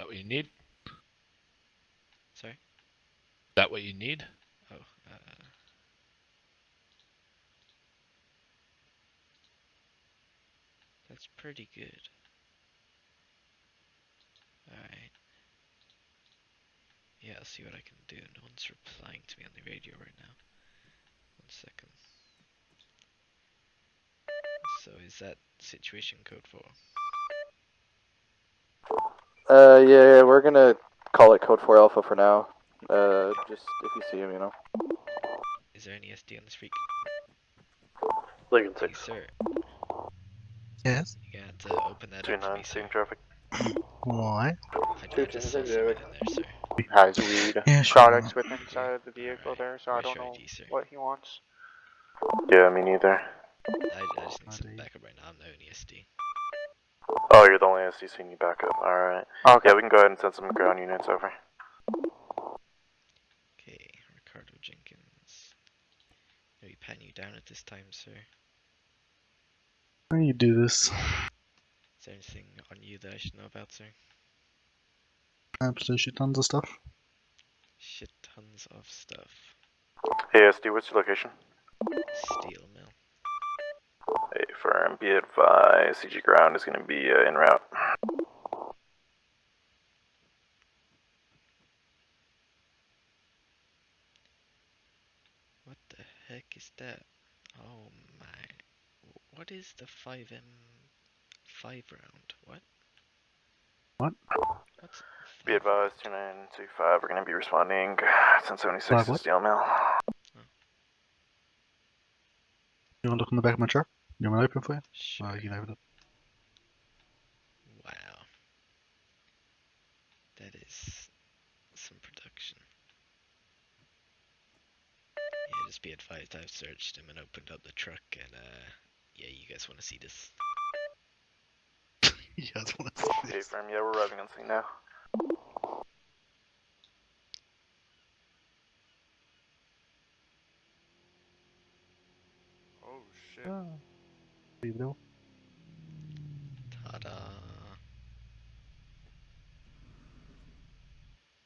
that what you need? Sorry? Is that what you need? Oh, that's pretty good. Alright. Yeah, I'll see what I can do. No one's replying to me on the radio right now. 1 second. So is that situation code 4? Yeah, we're gonna call it Code 4 Alpha for now. Just if you see him, you know. Is there any SD on this freak? Lincoln Hey, 6. sir. Yes? You got to open that up for me, 29, sir. seeing traffic. Why? I just saw someone in there, sir. Has weed Yeah, sure. products with inside of the vehicle Alright. there, so I Where's don't your know ID, sir? what he wants. Yeah, me neither. I just need some ID. backup right now. I'm the only SD. Oh, you're the only SD, so you need backup. Alright. Okay. Yeah, we can go ahead and send some ground units over. Okay, Ricardo Jenkins. Are we patting you down at this time, sir? How do you do this? Is there anything on you that I should know about, sir? Absolutely tons of stuff. Shit tons of stuff. Hey, SD, what's your location? Steel mill. Hey, firm, be advised, CG ground is going to be en route. What the heck is that? Oh my. What is the 5M 5 round? What? What? What's Be 5 advised, round? 2925, we're going to be responding 1076 Five to what? Steel Mill. You want to look in the back of my truck? You want me to open it for you? Sure. You can open it. Wow. That is some production. Yeah, just be advised I've searched him and opened up the truck and yeah, you guys want to see this? You guys want to see Hey, this? firm, yeah, we're arriving on scene now. Oh shit. You know? Ta-da.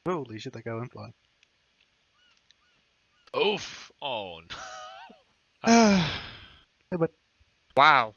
Holy shit, that guy went flying. Oof! Oh no. Hey, but Wow.